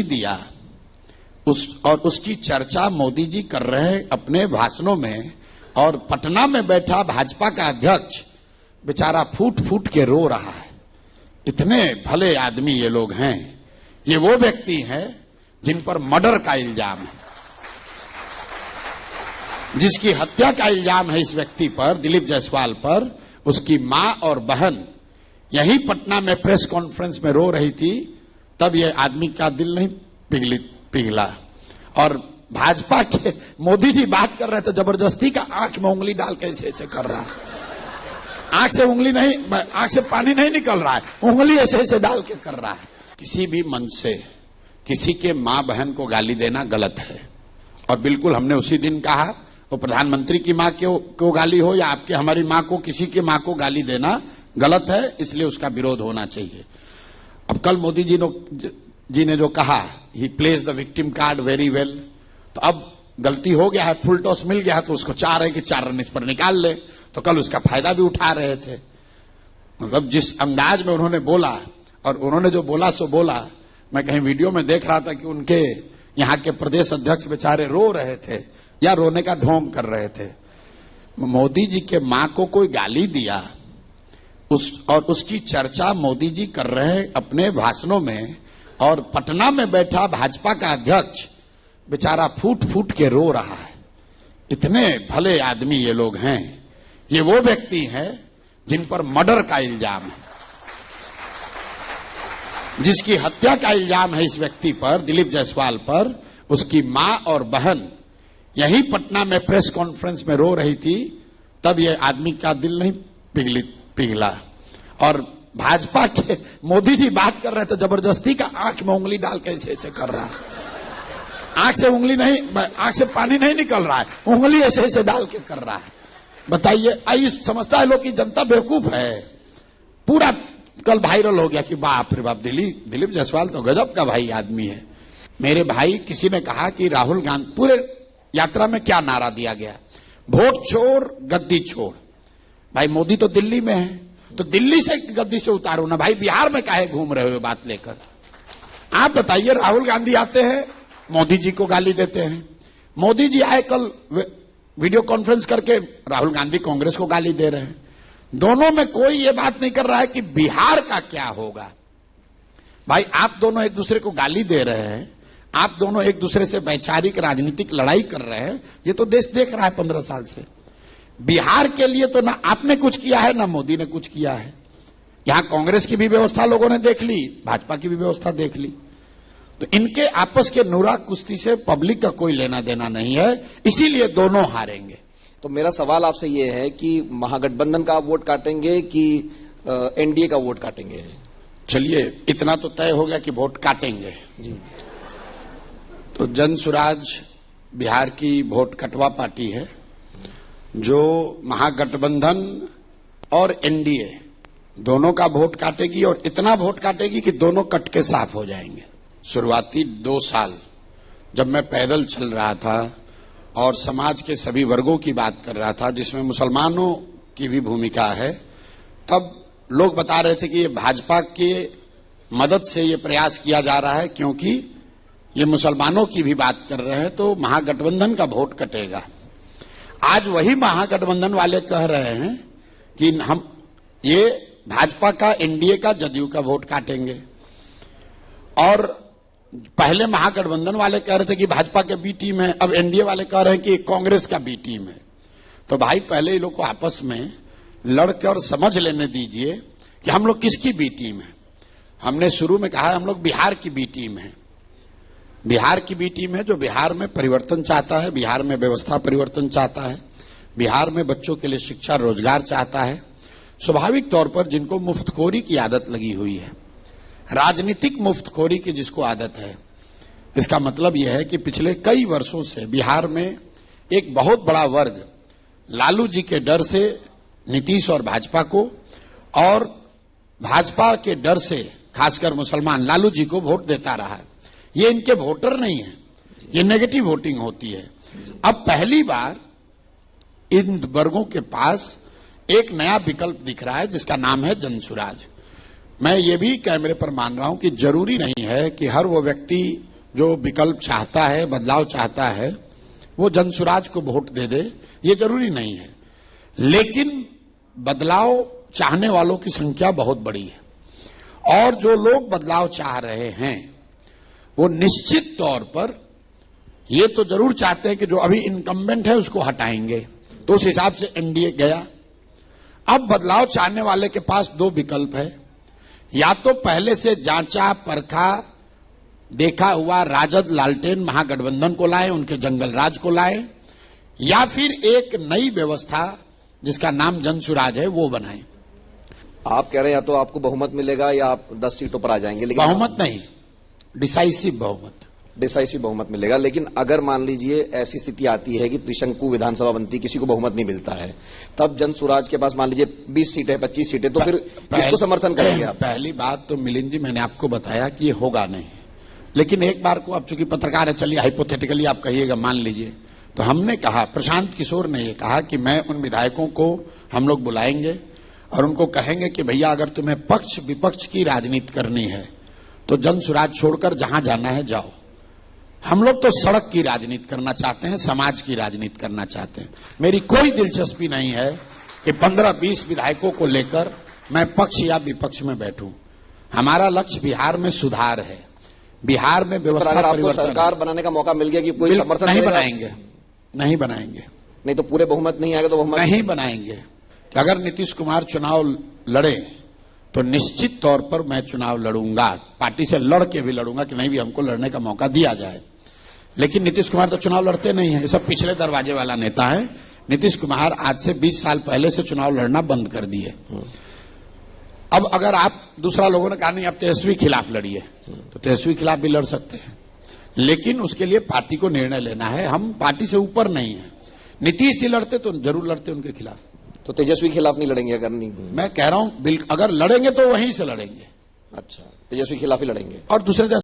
दिया और उसकी चर्चा मोदी जी कर रहे हैं अपने भाषणों में, और पटना में बैठा भाजपा का अध्यक्ष बेचारा फूट फूट के रो रहा है। इतने भले आदमी ये लोग हैं। ये वो व्यक्ति हैं जिन पर मर्डर का इल्जाम है, जिसकी हत्या का इल्जाम है इस व्यक्ति पर, दिलीप जायसवाल पर। उसकी मां और बहन यही पटना में प्रेस कॉन्फ्रेंस में रो रही थी, तब ये आदमी का दिल नहीं पिघला। और भाजपा के मोदी जी बात कर रहे थे, जबरदस्ती का आंख में उंगली डाल के ऐसे कर रहा है। आंख से उंगली नहीं, आंख से पानी नहीं निकल रहा है, उंगली ऐसे डाल के कर रहा है। किसी भी मंच से किसी के मां बहन को गाली देना गलत है, और बिल्कुल हमने उसी दिन कहा, वो प्रधानमंत्री की मां को गाली हो या आपके हमारी मां को, किसी की मां को गाली देना गलत है, इसलिए उसका विरोध होना चाहिए। अब कल मोदी जी ने जो कहा, he plays the victim card very well, तो अब गलती हो गया है, फुल टॉस मिल गया, तो उसको 4 है कि 4 रन इस पर निकाल ले, तो कल उसका फायदा भी उठा रहे थे। मतलब जिस अंदाज में उन्होंने बोला, और उन्होंने जो बोला सो बोला। मैं कहीं वीडियो में देख रहा था कि उनके यहाँ के प्रदेश अध्यक्ष बेचारे रो रहे थे या रोने का ढोंग कर रहे थे। मोदी जी के मां को कोई गाली दिया और उसकी चर्चा मोदी जी कर रहे हैं अपने भाषणों में, और पटना में बैठा भाजपा का अध्यक्ष बेचारा फूट फूट के रो रहा है। इतने भले आदमी ये लोग हैं। ये वो व्यक्ति हैं जिन पर मर्डर का इल्जाम है, जिसकी हत्या का इल्जाम है इस व्यक्ति पर, दिलीप जायसवाल पर। उसकी मां और बहन यही पटना में प्रेस कॉन्फ्रेंस में रो रही थी, तब ये आदमी का दिल नहीं पिघला। और भाजपा के मोदी जी बात कर रहे थे, जबरदस्ती का आंख में उंगली डाल के ऐसे कर रहा है। आंख से उंगली नहीं, आंख से पानी नहीं निकल रहा है, उंगली ऐसे डाल के कर रहा है। बताइए, आई समझता है लोग कि जनता बेवकूफ है। पूरा कल वायरल हो गया कि बाप रे बाप, दिलीप जायसवाल तो गजब का भाई आदमी है। मेरे भाई, किसी ने कहा कि राहुल गांधी, पूरे यात्रा में क्या नारा दिया गया, वोट छोड़ गद्दी छोड़। भाई मोदी तो दिल्ली में है, तो दिल्ली से गद्दी से उतारो ना भाई, बिहार में काहे घूम रहे हो बात लेकर। आप बताइए, राहुल गांधी आते हैं मोदी जी को गाली देते हैं। मोदी जी आए कल वीडियो कॉन्फ्रेंस करके, राहुल गांधी कांग्रेस को गाली दे रहे हैं। दोनों में कोई ये बात नहीं कर रहा है कि बिहार का क्या होगा। भाई आप दोनों एक दूसरे को गाली दे रहे हैं, आप दोनों एक दूसरे से वैचारिक राजनीतिक लड़ाई कर रहे हैं। ये तो देश देख रहा है 15 साल से। बिहार के लिए तो ना आपने कुछ किया है ना मोदी ने कुछ किया है। यहां कांग्रेस की भी व्यवस्था लोगों ने देख ली, भाजपा की भी व्यवस्था देख ली। तो इनके आपस के नुरा कुश्ती से पब्लिक का कोई लेना देना नहीं है, इसीलिए दोनों हारेंगे। तो मेरा सवाल आपसे ये है कि महागठबंधन का वोट काटेंगे कि एनडीए का वोट काटेंगे? चलिए, इतना तो तय हो गया कि वोट काटेंगे जी। तो जन सुराज बिहार की वोट कटवा पार्टी है, जो महागठबंधन और एनडीए दोनों का वोट काटेगी, और इतना वोट काटेगी कि दोनों कट के साफ हो जाएंगे। शुरुआती 2 साल जब मैं पैदल चल रहा था और समाज के सभी वर्गों की बात कर रहा था, जिसमें मुसलमानों की भी भूमिका है, तब लोग बता रहे थे कि ये भाजपा के मदद से ये प्रयास किया जा रहा है, क्योंकि ये मुसलमानों की भी बात कर रहे हैं, तो महागठबंधन का वोट कटेगा। आज वही महागठबंधन वाले कह रहे हैं कि हम ये भाजपा का, एनडीए का, जदयू का वोट काटेंगे। और पहले महागठबंधन वाले कह रहे थे कि भाजपा के बी टीम है, अब एनडीए वाले कह रहे हैं कि कांग्रेस का बी टीम है। तो भाई पहले ये लोग को आपस में लड़कर समझ लेने दीजिए कि हम लोग किसकी बी टीम है। हमने शुरू में कहा हम लोग बिहार की बी टीम है। बिहार की बी टीम है जो बिहार में परिवर्तन चाहता है, बिहार में व्यवस्था परिवर्तन चाहता है, बिहार में बच्चों के लिए शिक्षा रोजगार चाहता है। स्वाभाविक तौर पर जिनको मुफ्तखोरी की आदत लगी हुई है, राजनीतिक मुफ्तखोरी की जिसको आदत है, इसका मतलब यह है कि पिछले कई वर्षों से बिहार में एक बहुत बड़ा वर्ग लालू जी के डर से नीतीश और भाजपा को, और भाजपा के डर से खासकर मुसलमान लालू जी को वोट देता रहा है। ये इनके वोटर नहीं है, ये नेगेटिव वोटिंग होती है। अब पहली बार इन वर्गों के पास एक नया विकल्प दिख रहा है, जिसका नाम है जनसुराज। मैं ये भी कैमरे पर मान रहा हूं कि जरूरी नहीं है कि हर वो व्यक्ति जो विकल्प चाहता है, बदलाव चाहता है, वो जनसुराज को वोट दे दे, ये जरूरी नहीं है। लेकिन बदलाव चाहने वालों की संख्या बहुत बड़ी है और जो लोग बदलाव चाह रहे हैं वो निश्चित तौर पर ये तो जरूर चाहते हैं कि जो अभी इनकम्बेंट है उसको हटाएंगे, तो उस हिसाब से एनडीए गया। अब बदलाव चाहने वाले के पास दो विकल्प है, या तो पहले से जांचा परखा देखा हुआ राजद लालटेन महागठबंधन को लाए, उनके जंगल राज को लाए, या फिर एक नई व्यवस्था जिसका नाम जनसुराज है वो बनाए। आप कह रहे हैं या तो आपको बहुमत मिलेगा या आप 10 सीटों पर आ जाएंगे, लेकिन बहुमत नहीं, डिसाइसिव बहुमत, डिसाइसिव बहुमत मिलेगा। लेकिन अगर मान लीजिए ऐसी स्थिति आती है कि त्रिशंकु विधानसभा बनती, किसी को बहुमत नहीं मिलता है, तब जनसुराज के पास मान लीजिए 20 सीटें 25 सीटें, तो फिर किसको समर्थन करेंगे आप? पहली बात तो मिलिंद जी, मैंने आपको बताया कि ये होगा नहीं, लेकिन एक बार को आप चूंकि पत्रकार है, चलिए हाइपोथेटिकली आप कहिएगा, मान लीजिए, तो हमने कहा, प्रशांत किशोर ने ये कहा कि मैं उन विधायकों को हम लोग बुलाएंगे और उनको कहेंगे कि भैया अगर तुम्हें पक्ष विपक्ष की राजनीति करनी है तो जनसुराज छोड़कर जहां जाना है जाओ। हम लोग तो सड़क की राजनीति करना चाहते हैं, समाज की राजनीति करना चाहते हैं। मेरी कोई दिलचस्पी नहीं है कि 15-20 विधायकों को लेकर मैं पक्ष या विपक्ष में बैठूं। हमारा लक्ष्य बिहार में सुधार है, बिहार में व्यवस्था अगर आपको परिवर्तन सरकार बनाने का मौका मिल गया कि कोई समर्थन नहीं करेगा? बनाएंगे, नहीं बनाएंगे, नहीं तो पूरे बहुमत नहीं आएगा तो बहुमत नहीं बनाएंगे। कि अगर नीतीश कुमार चुनाव लड़े तो निश्चित तौर पर मैं चुनाव लड़ूंगा, पार्टी से लड़ के भी लड़ूंगा कि नहीं भी हमको लड़ने का मौका दिया जाए। लेकिन नीतीश कुमार तो चुनाव लड़ते नहीं है, ये सब पिछले दरवाजे वाला नेता है। नीतीश कुमार आज से 20 साल पहले से चुनाव लड़ना बंद कर दिए। अब अगर आप, दूसरा लोगों ने कहा नहीं आप तेजस्वी खिलाफ लड़िए, तो तेजस्वी खिलाफ भी लड़ सकते हैं, लेकिन उसके लिए पार्टी को निर्णय लेना है। हम पार्टी से ऊपर नहीं है। नीतीश ही लड़ते तो जरूर लड़ते उनके खिलाफ, तो तेजस्वी खिलाफ नहीं लड़ेंगे? अगर नहीं, मैं कह रहा हूं अगर लड़ेंगे तो वहीं से लड़ेंगे। अच्छा, तेजस्वी खिलाफ ही लड़ेंगे और दूसरे